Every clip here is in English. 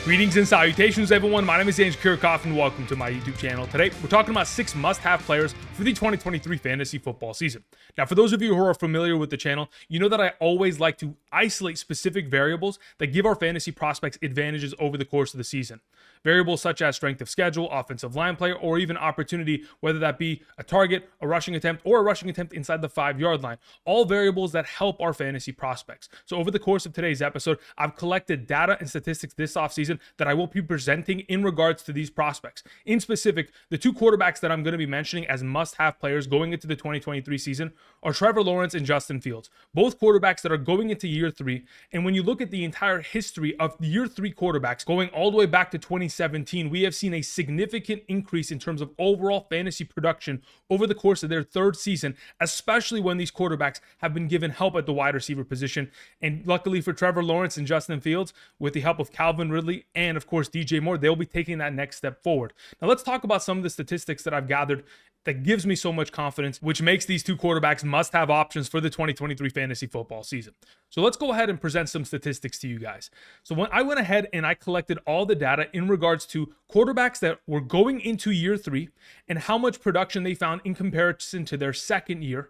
Greetings and salutations, everyone. My name is Kiorkof, and welcome to my YouTube channel. Today, we're talking about 6 must-have players for the 2023 fantasy football season. Now, for those of you who are familiar with the channel, you know that I always like to isolate specific variables that give our fantasy prospects advantages over the course of the season. Variables such as strength of schedule, offensive line player, or even opportunity, whether that be a target, a rushing attempt, or a rushing attempt inside the 5-yard line. All variables that help our fantasy prospects. So over the course of today's episode, I've collected data and statistics this offseason that I will be presenting in regards to these prospects. In specific, the 2 quarterbacks that I'm going to be mentioning as must-have players going into the 2023 season are Trevor Lawrence and Justin Fields. Both quarterbacks that are going into year 3. And when you look at the entire history of year 3 quarterbacks going all the way back to 2017, we have seen a significant increase in terms of overall fantasy production over the course of their 3rd season, especially when these quarterbacks have been given help at the wide receiver position. And luckily for Trevor Lawrence and Justin Fields, with the help of Calvin Ridley and of course DJ Moore, they'll be taking that next step forward. Now let's talk about some of the statistics that I've gathered that gives me so much confidence, which makes these 2 quarterbacks must-have options for the 2023 fantasy football season. So let's go ahead and present some statistics to you guys. So when I went ahead and I collected all the data in regards to quarterbacks that were going into year 3 and how much production they found in comparison to their 2nd year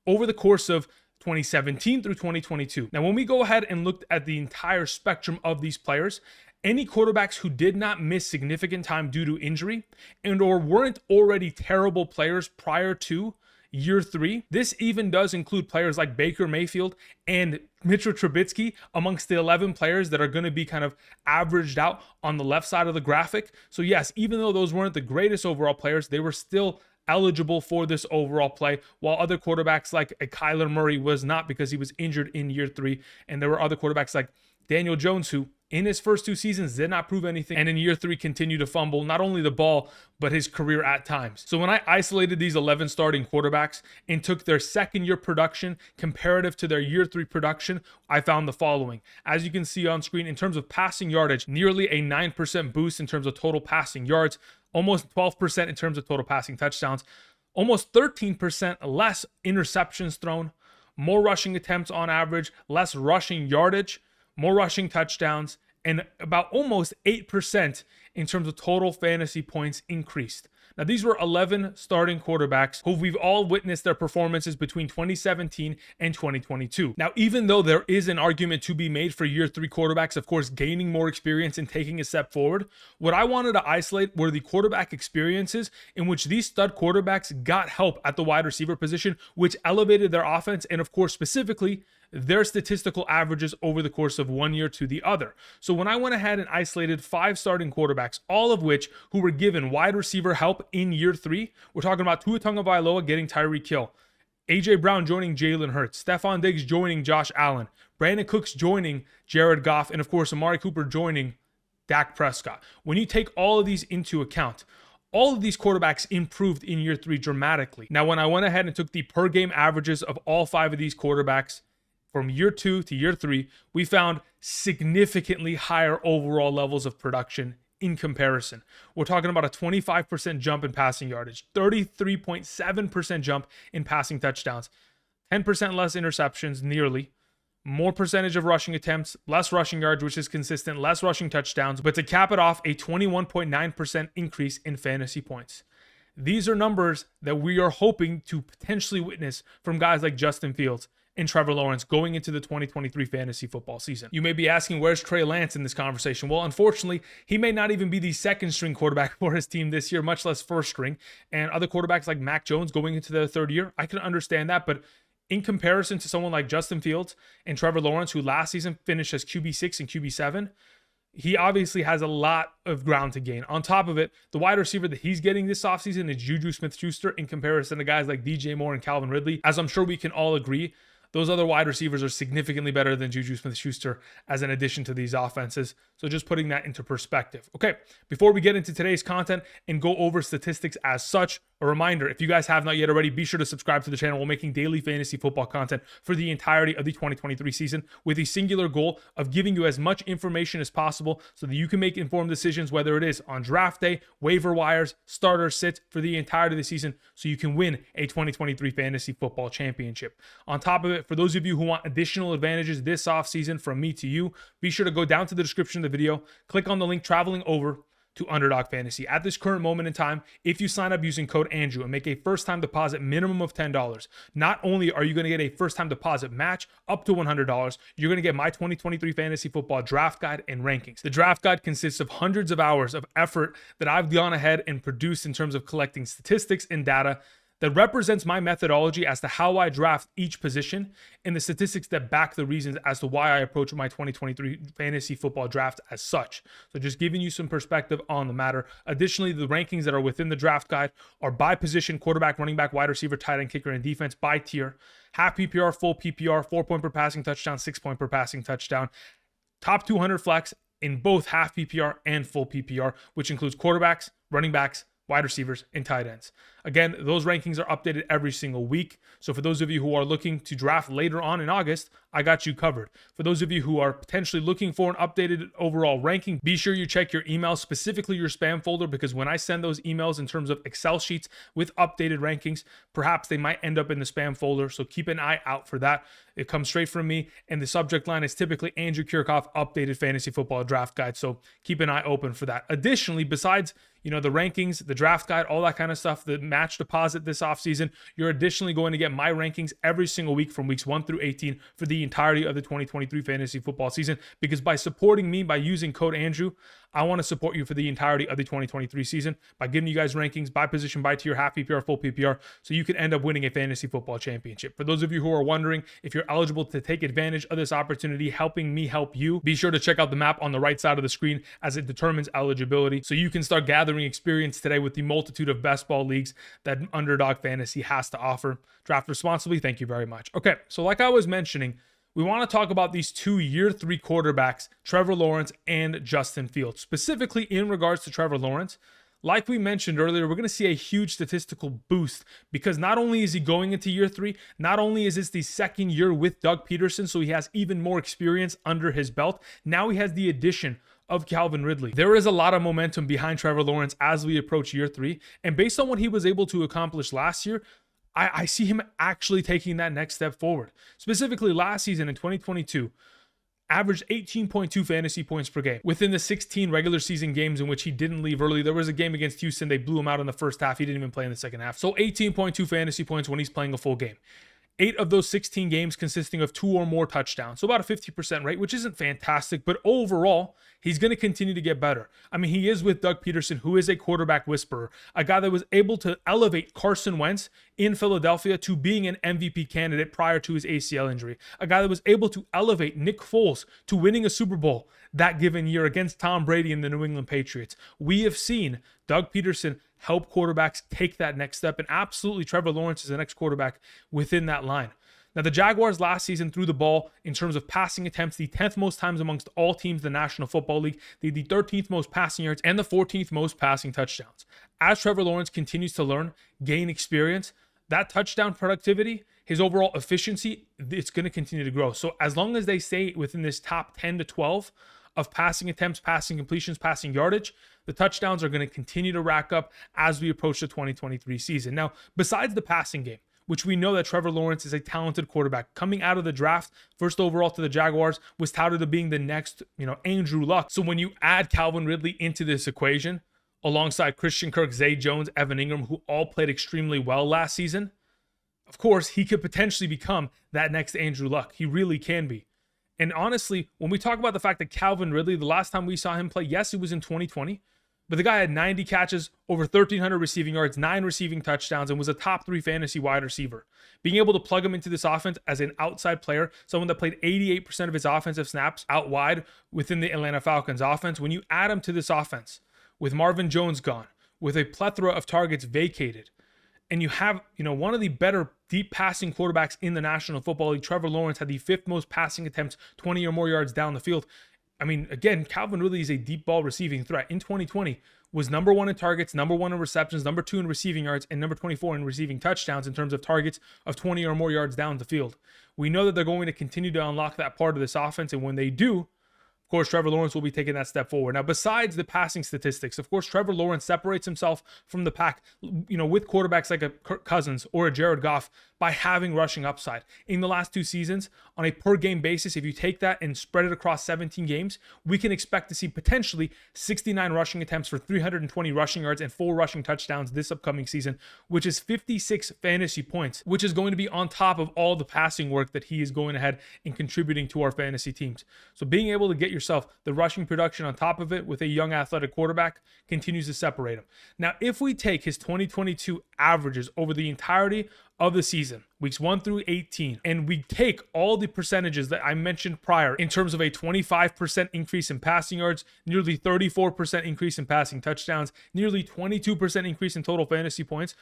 over the course of 2017 through 2022. Now, when we go ahead and looked at the entire spectrum of these players, any quarterbacks who did not miss significant time due to injury and or weren't already terrible players prior to year 3. This even does include players like Baker Mayfield and Mitchell Trubisky amongst the 11 players that are going to be kind of averaged out on the left side of the graphic. So yes, even though those weren't the greatest overall players, they were still eligible for this overall play, while other quarterbacks like a Kyler Murray was not because he was injured in year 3. And there were other quarterbacks like Daniel Jones who in his first 2 seasons did not prove anything, and in year 3 continued to fumble not only the ball but his career at times. So when I isolated these 11 starting quarterbacks and took their 2nd year production comparative to their year 3 production, I found the following. As you can see on screen, in terms of passing yardage, nearly a 9% boost in terms of total passing yards, almost 12% in terms of total passing touchdowns, almost 13% less interceptions thrown, more rushing attempts on average, less rushing yardage, more rushing touchdowns, and about almost 8% in terms of total fantasy points increased. Now, these were 11 starting quarterbacks who we've all witnessed their performances between 2017 and 2022. Now, even though there is an argument to be made for year 3 quarterbacks, of course, gaining more experience and taking a step forward, what I wanted to isolate were the quarterback experiences in which these stud quarterbacks got help at the wide receiver position, which elevated their offense and, of course, specifically, their statistical averages over the course of 1 year to the other. So when I went ahead and isolated 5 starting quarterbacks, all of which who were given wide receiver help in year 3, we're talking about Tua Tagovailoa getting Tyreek Hill, AJ Brown joining Jalen Hurts, Stephon Diggs joining Josh Allen, Brandon Cooks joining Jared Goff, and of course Amari Cooper joining Dak Prescott. When you take all of these into account, all of these quarterbacks improved in year 3 dramatically. Now, when I went ahead and took the per game averages of all 5 of these quarterbacks from year 2 to year 3, we found significantly higher overall levels of production in comparison. We're talking about a 25% jump in passing yardage, 33.7% jump in passing touchdowns, 10% less interceptions, nearly, more percentage of rushing attempts, less rushing yards, which is consistent, less rushing touchdowns, but to cap it off, a 21.9% increase in fantasy points. These are numbers that we are hoping to potentially witness from guys like Justin Fields and Trevor Lawrence going into the 2023 fantasy football season. You may be asking, where's Trey Lance in this conversation? Well, unfortunately, he may not even be the 2nd string quarterback for his team this year, much less 1st string. And other quarterbacks like Mac Jones going into their 3rd year, I can understand that. But in comparison to someone like Justin Fields and Trevor Lawrence, who last season finished as QB6 and QB7, he obviously has a lot of ground to gain. On top of it, the wide receiver that he's getting this offseason is Juju Smith-Schuster in comparison to guys like DJ Moore and Calvin Ridley. As I'm sure we can all agree, those other wide receivers are significantly better than Juju Smith-Schuster as an addition to these offenses. So just putting that into perspective. Okay, before we get into today's content and go over statistics as such, A reminder, if you guys have not yet already, be sure to subscribe to the channel. We're making daily fantasy football content for the entirety of the 2023 season with a singular goal of giving you as much information as possible so that you can make informed decisions, whether it is on draft day, waiver wires, starter sits for the entirety of the season, so you can win a 2023 fantasy football championship. On top of it, for those of you who want additional advantages this offseason from me to you, be sure to go down to the description of the video, click on the link traveling over to Underdog Fantasy. At this current moment in time, if you sign up using code Andrew and make a first-time deposit minimum of $10, not only are you going to get a first-time deposit match up to $100, you're going to get my 2023 fantasy football draft guide and rankings. The draft guide consists of hundreds of hours of effort that I've gone ahead and produced in terms of collecting statistics and data that represents my methodology as to how I draft each position and the statistics that back the reasons as to why I approach my 2023 fantasy football draft as such. So just giving you some perspective on the matter. Additionally, the rankings that are within the draft guide are by position: quarterback, running back, wide receiver, tight end, kicker, and defense by tier. Half PPR, full PPR, 4 point per passing touchdown, 6 point per passing touchdown. Top 200 flex in both half PPR and full PPR, which includes quarterbacks, running backs, wide receivers, and tight ends. Again, those rankings are updated every single week. So for those of you who are looking to draft later on in August, I got you covered. For those of you who are potentially looking for an updated overall ranking, be sure you check your email, specifically your spam folder, because when I send those emails in terms of Excel sheets with updated rankings, perhaps they might end up in the spam folder. So keep an eye out for that. It comes straight from me, and the subject line is typically Andrew Kiorkof updated fantasy football draft guide. So keep an eye open for that. Additionally, besides the rankings, the draft guide, all that kind of stuff, the match deposit this offseason, you're additionally going to get my rankings every single week from weeks 1 through 18 for the entirety of the 2023 fantasy football season. Because by supporting me, by using code Andrew, I want to support you for the entirety of the 2023 season by giving you guys rankings by position, by tier, half PPR, full PPR, so you can end up winning a fantasy football championship. For those of you who are wondering if you're eligible to take advantage of this opportunity, helping me help you, be sure to check out the map on the right side of the screen as it determines eligibility, so you can start gathering experience today with the multitude of best ball leagues that Underdog Fantasy has to offer. Draft responsibly. Thank you very much. Okay, so like I was mentioning, we want to talk about these two year 3 quarterbacks, Trevor Lawrence and Justin Fields. Specifically in regards to Trevor Lawrence, like we mentioned earlier, we're going to see a huge statistical boost because not only is he going into year 3, not only is this the second year with Doug Peterson, so he has even more experience under his belt, now he has the addition of Calvin Ridley. There is a lot of momentum behind Trevor Lawrence as we approach year 3, and based on what he was able to accomplish last year, I see him actually taking that next step forward. Specifically last season in 2022, averaged 18.2 fantasy points per game. Within the 16 regular season games in which he didn't leave early, there was a game against Houston. They blew him out in the first half. He didn't even play in the second half. So 18.2 fantasy points when he's playing a full game. 8 of those 16 games consisting of 2 or more touchdowns. So about a 50% rate, which isn't fantastic, but overall, he's going to continue to get better. I mean, he is with Doug Peterson, who is a quarterback whisperer, a guy that was able to elevate Carson Wentz in Philadelphia to being an MVP candidate prior to his ACL injury, a guy that was able to elevate Nick Foles to winning a Super Bowl that given year against Tom Brady and the New England Patriots. We have seen Doug Peterson help quarterbacks take that next step, and absolutely Trevor Lawrence is the next quarterback within that line. Now, the Jaguars last season threw the ball in terms of passing attempts the 10th most times amongst all teams in the National Football League. They had the 13th most passing yards and the 14th most passing touchdowns. As Trevor Lawrence continues to learn, gain experience, that touchdown productivity, his overall efficiency, it's going to continue to grow. So as long as they stay within this top 10 to 12 of passing attempts, passing completions, passing yardage, the touchdowns are going to continue to rack up as we approach the 2023 season. Now, besides the passing game, which we know that Trevor Lawrence is a talented quarterback, coming out of the draft, first overall to the Jaguars, was touted as being the next, Andrew Luck. So when you add Calvin Ridley into this equation, alongside Christian Kirk, Zay Jones, Evan Ingram, who all played extremely well last season, of course, he could potentially become that next Andrew Luck. He really can be. And honestly, when we talk about the fact that Calvin Ridley, the last time we saw him play, yes, it was in 2020, but the guy had 90 catches, over 1,300 receiving yards, 9 receiving touchdowns, and was a top 3 fantasy wide receiver. Being able to plug him into this offense as an outside player, someone that played 88% of his offensive snaps out wide within the Atlanta Falcons offense, when you add him to this offense, with Marvin Jones gone, with a plethora of targets vacated, and you have, one of the better deep passing quarterbacks in the National Football League. Trevor Lawrence had the 5th most passing attempts, 20 or more yards down the field. I mean, again, Calvin Ridley is a deep ball receiving threat. In 2020, was number 1 in targets, number 1 in receptions, number 2 in receiving yards, and number 24 in receiving touchdowns in terms of targets of 20 or more yards down the field. We know that they're going to continue to unlock that part of this offense, and when they do, of course, Trevor Lawrence will be taking that step forward. Now, besides the passing statistics, of course, Trevor Lawrence separates himself from the pack, with quarterbacks like a Kirk Cousins or a Jared Goff by having rushing upside. In the last 2 seasons, on a per game basis, if you take that and spread it across 17 games, we can expect to see potentially 69 rushing attempts for 320 rushing yards and 4 rushing touchdowns this upcoming season, which is 56 fantasy points, which is going to be on top of all the passing work that he is going ahead and contributing to our fantasy teams. So being able to get yourself the rushing production on top of it with a young athletic quarterback continues to separate him. Now, if we take his 2022 averages over the entirety of the season, weeks 1 through 18, and we take all the percentages that I mentioned prior in terms of a 25% increase in passing yards, nearly 34% increase in passing touchdowns, nearly 22% increase in total fantasy points,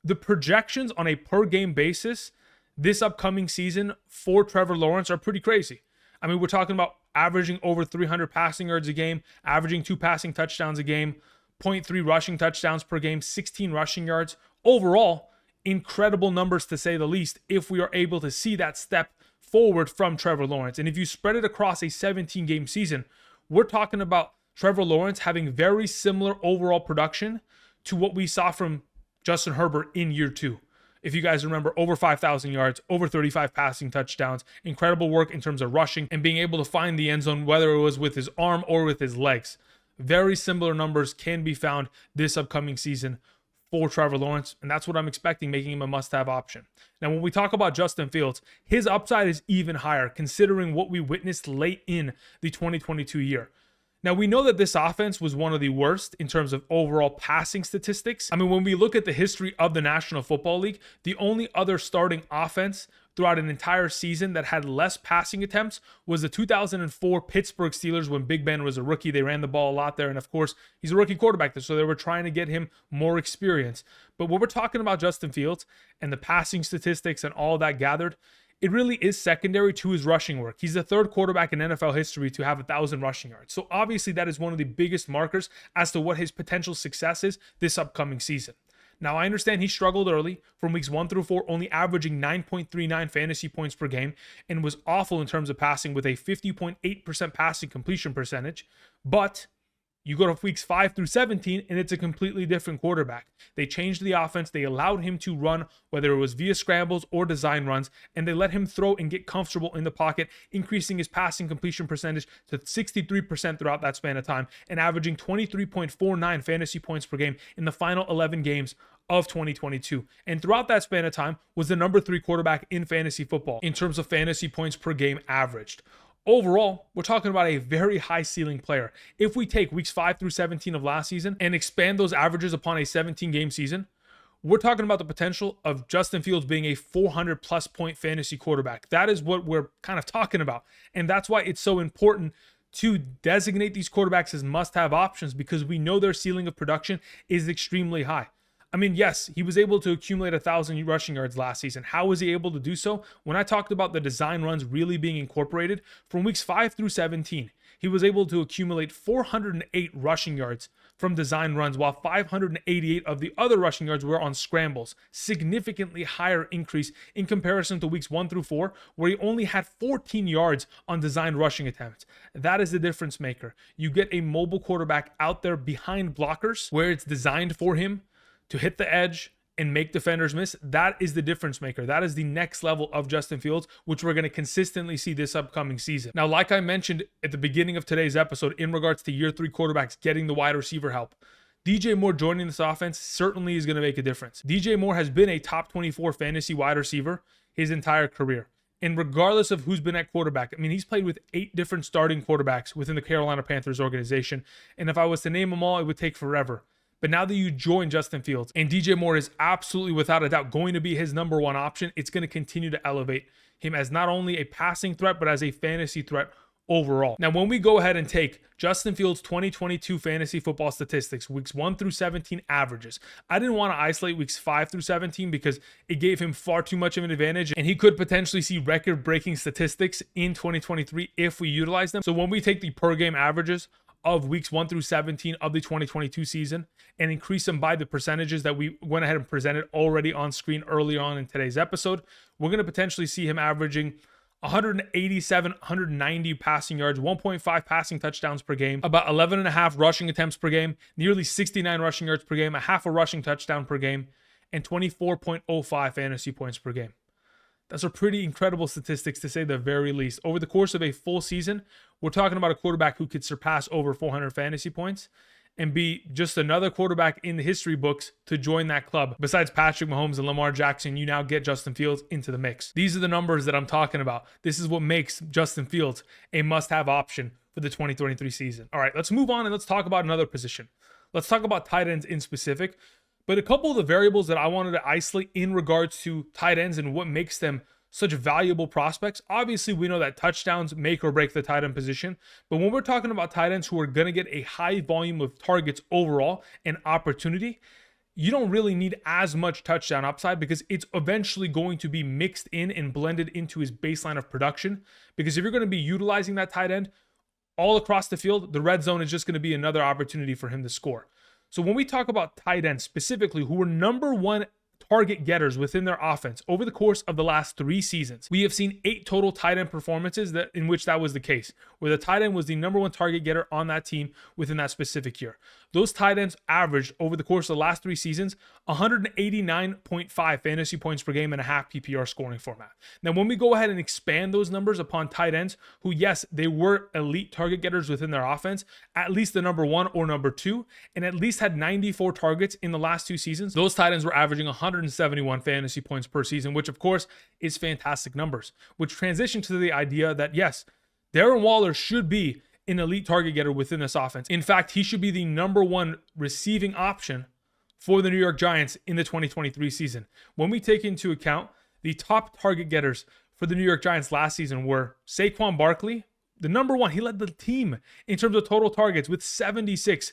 the projections on a per game basis this upcoming season for Trevor Lawrence are pretty crazy. I mean, we're talking about averaging over 300 passing yards a game, averaging 2 passing touchdowns a game, 0.3 rushing touchdowns per game, 16 rushing yards. Overall, incredible numbers to say the least if we are able to see that step forward from Trevor Lawrence. And if you spread it across a 17-game season, we're talking about Trevor Lawrence having very similar overall production to what we saw from Justin Herbert in year 2. If you guys remember, over 5,000 yards, over 35 passing touchdowns, incredible work in terms of rushing and being able to find the end zone, whether it was with his arm or with his legs. Very similar numbers can be found this upcoming season for Trevor Lawrence, and that's what I'm expecting, making him a must-have option. Now, when we talk about Justin Fields, his upside is even higher considering what we witnessed late in the 2022 year. Now, we know that this offense was one of the worst in terms of overall passing statistics. I mean, when we look at the history of the National Football League, the only other starting offense throughout an entire season that had less passing attempts was the 2004 Pittsburgh Steelers when Big Ben was a rookie. They ran the ball a lot there, and of course, he's a rookie quarterback there, so they were trying to get him more experience. But when we're talking about Justin Fields and the passing statistics and all that gathered, it really is secondary to his rushing work. He's the 3rd quarterback in NFL history to have 1,000 rushing yards. So obviously that is one of the biggest markers as to what his potential success is this upcoming season. Now, I understand he struggled early from weeks 1 through 4, only averaging 9.39 fantasy points per game and was awful in terms of passing with a 50.8% passing completion percentage. But you go to weeks 5 through 17, and it's a completely different quarterback. They changed the offense. They allowed him to run, whether it was via scrambles or design runs, and they let him throw and get comfortable in the pocket, increasing his passing completion percentage to 63% throughout that span of time, and averaging 23.49 fantasy points per game in the final 11 games of 2022. And throughout that span of time was the number 3 quarterback in fantasy football in terms of fantasy points per game averaged. Overall, we're talking about a very high ceiling player. If we take weeks 5 through 17 of last season and expand those averages upon a 17-game season, we're talking about the potential of Justin Fields being a 400-plus point fantasy quarterback. That is what we're kind of talking about. And that's why it's so important to designate these quarterbacks as must-have options, because we know their ceiling of production is extremely high. I mean, yes, he was able to accumulate 1,000 rushing yards last season. How was he able to do so? When I talked about the design runs really being incorporated, from weeks 5 through 17, he was able to accumulate 408 rushing yards from design runs, while 588 of the other rushing yards were on scrambles. Significantly higher increase in comparison to weeks 1 through 4, where he only had 14 yards on designed rushing attempts. That is the difference maker. You get a mobile quarterback out there behind blockers where it's designed for him to hit the edge and make defenders miss. That is the difference maker. That is the next level of Justin Fields, which we're going to consistently see this upcoming season. Now, like I mentioned at the beginning of today's episode in regards to year 3 quarterbacks getting the wide receiver help, DJ Moore joining this offense certainly is going to make a difference. DJ Moore has been a top 24 fantasy wide receiver his entire career. And regardless of who's been at quarterback, I mean, he's played with 8 different starting quarterbacks within the Carolina Panthers organization. And if I was to name them all, it would take forever. But now that you join Justin Fields and DJ Moore is absolutely without a doubt going to be his number 1 option, it's going to continue to elevate him as not only a passing threat, but as a fantasy threat overall. Now, when we go ahead and take Justin Fields' 2022 fantasy football statistics, weeks 1 through 17 averages, I didn't want to isolate weeks 5 through 17 because it gave him far too much of an advantage, and he could potentially see record-breaking statistics in 2023 if we utilize them. So when we take the per-game averages of weeks 1 through 17 of the 2022 season and increase them by the percentages that we went ahead and presented already on screen early on in today's episode, we're going to potentially see him averaging 187, 190 passing yards, 1.5 passing touchdowns per game, about 11.5 rushing attempts per game, nearly 69 rushing yards per game, a half a rushing touchdown per game, and 24.05 fantasy points per game. Those are pretty incredible statistics, to say the very least. Over the course of a full season, we're talking about a quarterback who could surpass over 400 fantasy points and be just another quarterback in the history books to join that club. Besides Patrick Mahomes and Lamar Jackson, you now get Justin Fields into the mix. These are the numbers that I'm talking about. This is what makes Justin Fields a must-have option for the 2023 season. All right, let's move on and let's talk about another position. Let's talk about tight ends in specific. But a couple of the variables that I wanted to isolate in regards to tight ends and what makes them such valuable prospects. Obviously, we know that touchdowns make or break the tight end position. But when we're talking about tight ends who are going to get a high volume of targets overall and opportunity, you don't really need as much touchdown upside because it's eventually going to be mixed in and blended into his baseline of production. Because if you're going to be utilizing that tight end all across the field, the red zone is just going to be another opportunity for him to score. So when we talk about tight ends specifically, who were number one target getters within their offense over the course of the last 3 seasons, we have seen 8 total tight end performances in which that was the case, where the tight end was the number one target getter on that team within that specific year. Those tight ends averaged over the course of the last 3 seasons 189.5 fantasy points per game in a half PPR scoring format. Now, when we go ahead and expand those numbers upon tight ends who, yes, they were elite target getters within their offense, at least the number 1 or number 2, and at least had 94 targets in the last 2 seasons, those tight ends were averaging 171 fantasy points per season, which of course is fantastic numbers, which transition to the idea that yes, Darren Waller should be an elite target getter within this offense. In fact, he should be the number 1 receiving option for the New York Giants in the 2023 season. When we take into account the top target getters for the New York Giants last season were Saquon Barkley, the number 1. He led the team in terms of total targets with 76.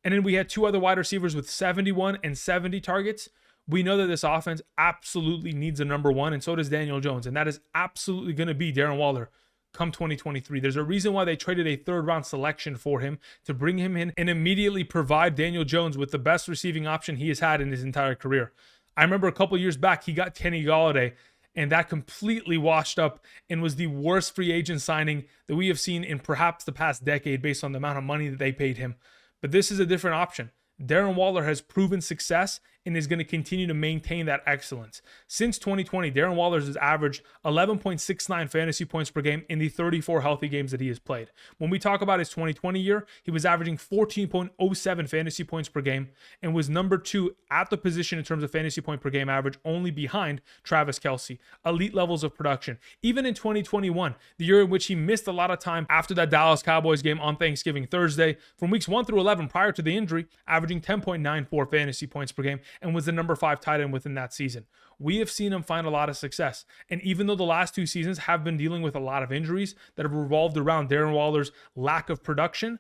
And then we had 2 other wide receivers with 71 and 70 targets. We know that this offense absolutely needs a number 1, and so does Daniel Jones. And that is absolutely going to be Darren Waller come 2023. There's a reason why they traded a 3rd-round selection for him to bring him in and immediately provide Daniel Jones with the best receiving option he has had in his entire career. I remember a couple years back, he got Kenny Golladay, and that completely washed up and was the worst free agent signing that we have seen in perhaps the past decade based on the amount of money that they paid him. But this is a different option. Darren Waller has proven success and is going to continue to maintain that excellence. Since 2020, Darren Waller has averaged 11.69 fantasy points per game in the 34 healthy games that he has played. When we talk about his 2020 year, he was averaging 14.07 fantasy points per game and was number 2 at the position in terms of fantasy point per game average, only behind Travis Kelce. Elite levels of production. Even in 2021, the year in which he missed a lot of time after that Dallas Cowboys game on Thanksgiving Thursday, from weeks 1 through 11 prior to the injury, averaging 10.94 fantasy points per game, and was the number 5 tight end within that season. We have seen him find a lot of success. And even though the last 2 seasons have been dealing with a lot of injuries that have revolved around Darren Waller's lack of production,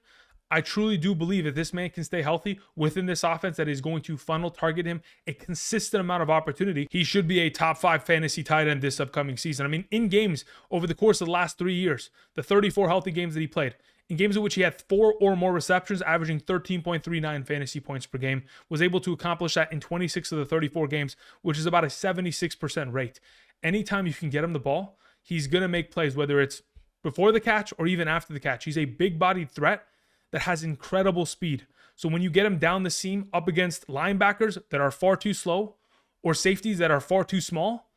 I truly do believe that this man can stay healthy within this offense that is going to target him a consistent amount of opportunity. He should be a top 5 fantasy tight end this upcoming season. I mean, in games over the course of the last 3 years, the 34 healthy games that he played, in games in which he had 4 or more receptions, averaging 13.39 fantasy points per game, was able to accomplish that in 26 of the 34 games, which is about a 76% rate. Anytime you can get him the ball, he's going to make plays, whether it's before the catch or even after the catch. He's a big-bodied threat that has incredible speed. So when you get him down the seam up against linebackers that are far too slow or safeties that are far too small,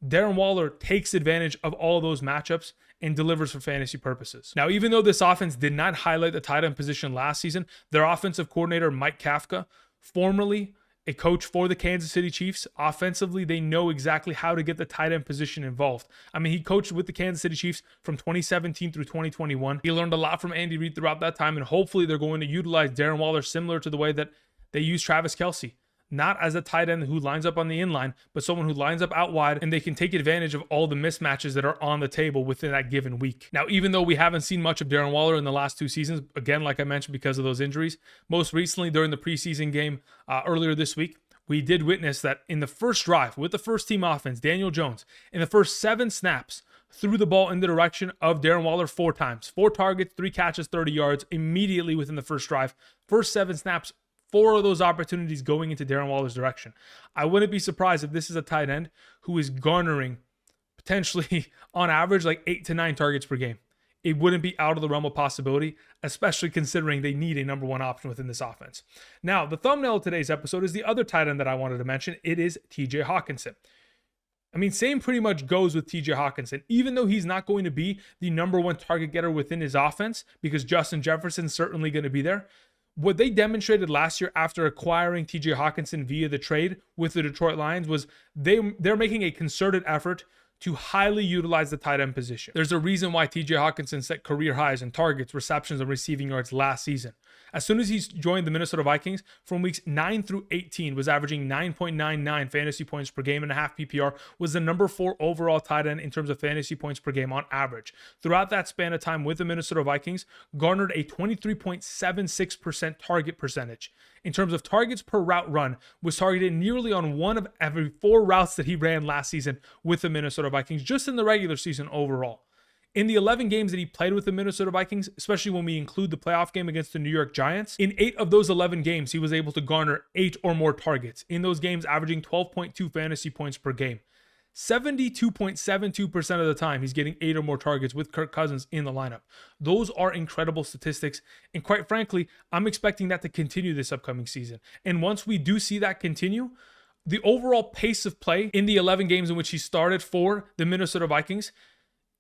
Darren Waller takes advantage of all of those matchups and delivers for fantasy purposes. Now, even though this offense did not highlight the tight end position last season, their offensive coordinator, Mike Kafka, formerly a coach for the Kansas City Chiefs, offensively, they know exactly how to get the tight end position involved. I mean, he coached with the Kansas City Chiefs from 2017 through 2021. He learned a lot from Andy Reid throughout that time, and hopefully they're going to utilize Darren Waller similar to the way that they use Travis Kelce. not as a tight end who lines up on the inline, but someone who lines up out wide, and they can take advantage of all the mismatches that are on the table within that given week. Now, even though we haven't seen much of Darren Waller in the last 2 seasons, again, like I mentioned, because of those injuries, most recently during the preseason game earlier this week, we did witness that in the first drive with the first team offense, Daniel Jones, in the first 7 snaps, threw the ball in the direction of Darren Waller 4 times. 4 targets, 3 catches, 30 yards immediately within the first drive. First 7 snaps, 4 of those opportunities going into Darren Waller's direction. I wouldn't be surprised if this is a tight end who is garnering potentially on average like 8 to 9 targets per game. It wouldn't be out of the realm of possibility, especially considering they need a number 1 option within this offense. Now, the thumbnail of today's episode is the other tight end that I wanted to mention. It is TJ Hockenson. I mean, same pretty much goes with TJ Hockenson, even though he's not going to be the number 1 target getter within his offense, because Justin Jefferson's certainly going to be there. What they demonstrated last year after acquiring TJ Hockenson via the trade with the Detroit Lions was they're making a concerted effort to highly utilize the tight end position. There's a reason why TJ Hockenson set career highs in targets, receptions, and receiving yards last season. As soon as he's joined the Minnesota Vikings, from weeks 9 through 18, was averaging 9.99 fantasy points per game and a half PPR, was the number 4 overall tight end in terms of fantasy points per game on average. Throughout that span of time with the Minnesota Vikings, garnered a 23.76% target percentage. In terms of targets per route run, was targeted nearly on 1 of every 4 routes that he ran last season with the Minnesota Vikings, just in the regular season overall. In the 11 games that he played with the Minnesota Vikings, especially when we include the playoff game against the New York Giants, in 8 of those 11 games, he was able to garner 8 or more targets. In those games, averaging 12.2 fantasy points per game. 72.72% of the time, he's getting 8 or more targets with Kirk Cousins in the lineup. Those are incredible statistics. And quite frankly, I'm expecting that to continue this upcoming season. And once we do see that continue, the overall pace of play in the 11 games in which he started for the Minnesota Vikings,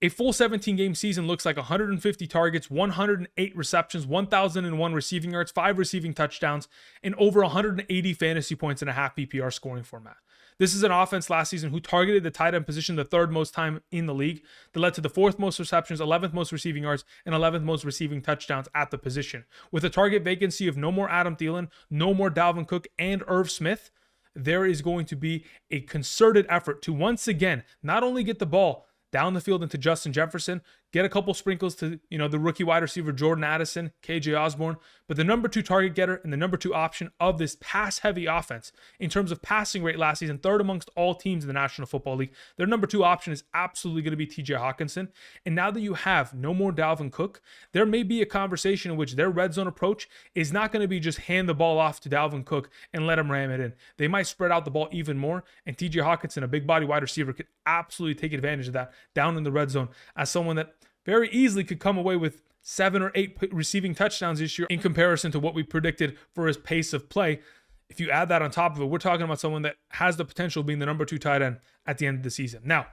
a full 17-game season looks like 150 targets, 108 receptions, 1,001 receiving yards, 5 receiving touchdowns, and over 180 fantasy points in a half PPR scoring format. This is an offense last season who targeted the tight end position the 3rd most time in the league, that led to the 4th most receptions, 11th most receiving yards, and 11th most receiving touchdowns at the position. With a target vacancy of no more Adam Thielen, no more Dalvin Cook, and Irv Smith, there is going to be a concerted effort to once again not only get the ball down the field into Justin Jefferson, get a couple sprinkles to, the rookie wide receiver Jordan Addison, KJ Osborne, but the number 2 target getter and the number 2 option of this pass-heavy offense in terms of passing rate last season, 3rd amongst all teams in the National Football League. Their number 2 option is absolutely going to be TJ Hockenson. And now that you have no more Dalvin Cook, there may be a conversation in which their red zone approach is not going to be just hand the ball off to Dalvin Cook and let him ram it in. They might spread out the ball even more, and TJ Hockenson, a big body wide receiver, could absolutely take advantage of that down in the red zone as someone that very easily could come away with 7 or 8 receiving touchdowns this year in comparison to what we predicted for his pace of play. If you add that on top of it, we're talking about someone that has the potential of being the number 2 tight end at the end of the season. Now,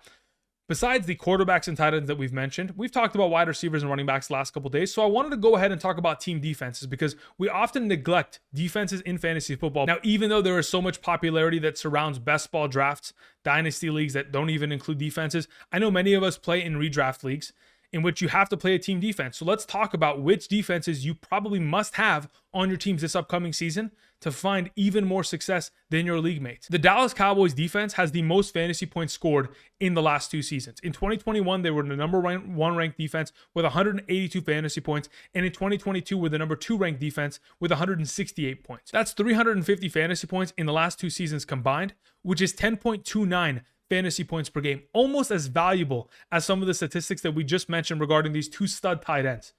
besides the quarterbacks and tight ends that we've mentioned, we've talked about wide receivers and running backs the last couple of days. So I wanted to go ahead and talk about team defenses because we often neglect defenses in fantasy football. Now, even though there is so much popularity that surrounds best ball drafts, dynasty leagues that don't even include defenses, I know many of us play in redraft leagues in which you have to play a team defense. So let's talk about which defenses you probably must have on your teams this upcoming season to find even more success than your league mates. The Dallas Cowboys defense has the most fantasy points scored in the last 2 seasons. In 2021, they were the number 1 ranked defense with 182 fantasy points, and in 2022 were the number 2 ranked defense with 168 points. That's 350 fantasy points in the last 2 seasons combined, which is 10.29 fantasy points per game, almost as valuable as some of the statistics that we just mentioned regarding these 2 stud tight ends.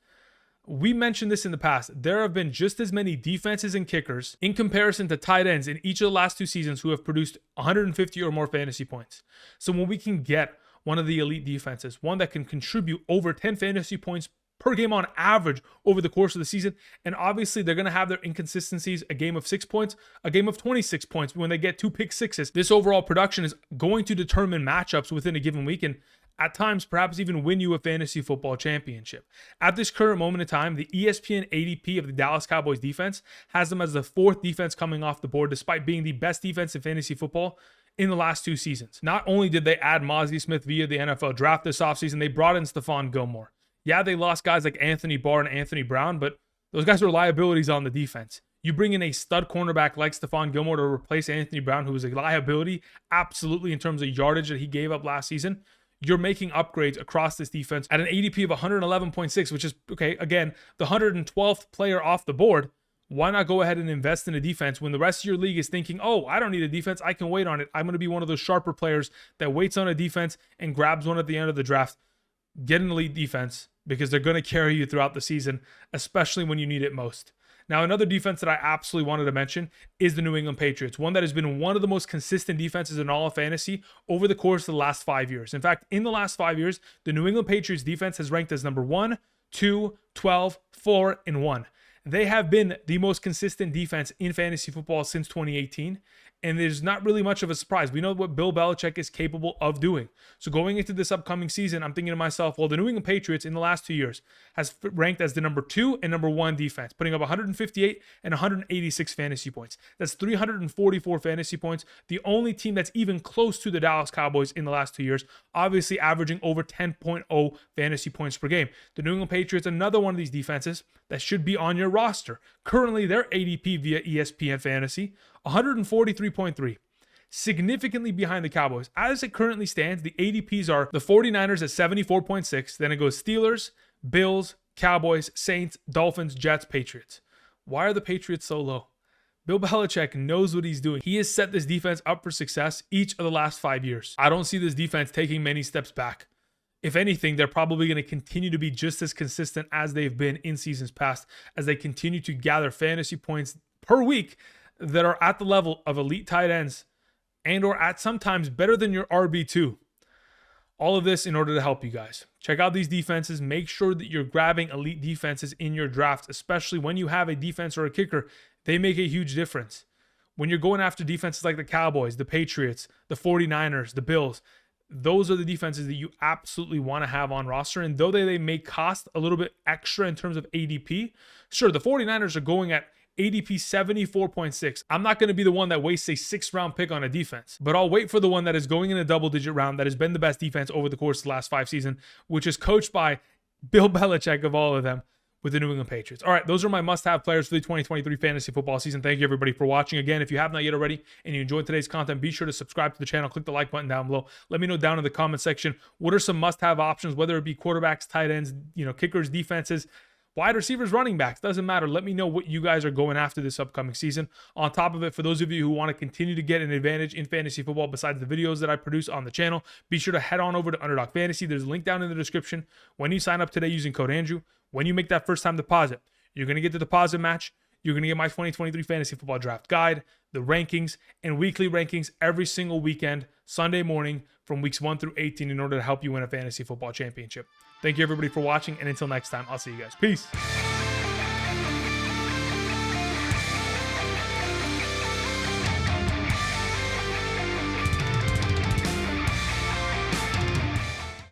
We mentioned this in the past. There have been just as many defenses and kickers in comparison to tight ends in each of the last 2 seasons who have produced 150 or more fantasy points. So when we can get one of the elite defenses, one that can contribute over 10 fantasy points per game on average over the course of the season. And obviously they're going to have their inconsistencies, a game of 6 points, a game of 26 points when they get 2 pick sixes. This overall production is going to determine matchups within a given week and at times perhaps even win you a fantasy football championship. At this current moment in time, the ESPN ADP of the Dallas Cowboys defense has them as the 4th defense coming off the board despite being the best defense in fantasy football in the last 2 seasons. Not only did they add Mozzie Smith via the NFL draft this offseason, they brought in Stephon Gilmore. Yeah, they lost guys like Anthony Barr and Anthony Brown, but those guys were liabilities on the defense. You bring in a stud cornerback like Stephon Gilmore to replace Anthony Brown, who was a liability, absolutely, in terms of yardage that he gave up last season. You're making upgrades across this defense at an ADP of 111.6, which is, okay, again, the 112th player off the board. Why not go ahead and invest in a defense when the rest of your league is thinking, oh, I don't need a defense, I can wait on it. I'm going to be one of those sharper players that waits on a defense and grabs one at the end of the draft. Get an elite defense because they're going to carry you throughout the season, especially when you need it most. Now, another defense that I absolutely wanted to mention is the New England Patriots, one that has been one of the most consistent defenses in all of fantasy over the course of the last 5 years. In fact, in the last 5 years, the New England Patriots defense has ranked as number 1, 2, 12, 4, and 1. They have been the most consistent defense in fantasy football since 2018, and there's not really much of a surprise. We know what Bill Belichick is capable of doing. So going into this upcoming season, I'm thinking to myself, well, the New England Patriots in the last 2 years has ranked as the number 2 and number 1 defense, putting up 158 and 186 fantasy points. That's 344 fantasy points. The only team that's even close to the Dallas Cowboys in the last 2 years, obviously averaging over 10.0 fantasy points per game. The New England Patriots, another one of these defenses that should be on your roster. Currently, their ADP via ESPN Fantasy, 143.3. Significantly behind the Cowboys. As it currently stands, the ADPs are the 49ers at 74.6. Then it goes Steelers, Bills, Cowboys, Saints, Dolphins, Jets, Patriots. Why are the Patriots so low? Bill Belichick knows what he's doing. He has set this defense up for success each of the last 5 years. I don't see this defense taking many steps back. If anything, they're probably going to continue to be just as consistent as they've been in seasons past as they continue to gather fantasy points per week that are at the level of elite tight ends and or at sometimes better than your RB2. All of this in order to help you guys. Check out these defenses. Make sure that you're grabbing elite defenses in your draft, especially when you have a defense or a kicker. They make a huge difference. When you're going after defenses like the Cowboys, the Patriots, the 49ers, the Bills, those are the defenses that you absolutely want to have on roster. And though they may cost a little bit extra in terms of ADP, sure, the 49ers are going at ADP 74.6. I'm not going to be the one that wastes a 6th round pick on a defense, but I'll wait for the one that is going in a double-digit round that has been the best defense over the course of the last 5 seasons, which is coached by Bill Belichick of all of them, with the New England Patriots. All right, those are my must-have players for the 2023 fantasy football season. Thank you, everybody, for watching. Again, if you have not yet already and you enjoyed today's content, be sure to subscribe to the channel. Click the like button down below. Let me know down in the comment section what are some must-have options, whether it be quarterbacks, tight ends, kickers, defenses, wide receivers, running backs. Doesn't matter. Let me know what you guys are going after this upcoming season. On top of it, for those of you who want to continue to get an advantage in fantasy football besides the videos that I produce on the channel, be sure to head on over to Underdog Fantasy. There's a link down in the description. When you sign up today using code Andrew, when you make that first-time deposit, you're going to get the deposit match. You're going to get my 2023 fantasy football draft guide, the rankings, and weekly rankings every single weekend, Sunday morning from weeks 1 through 18 in order to help you win a fantasy football championship. Thank you, everybody, for watching. And until next time, I'll see you guys. Peace.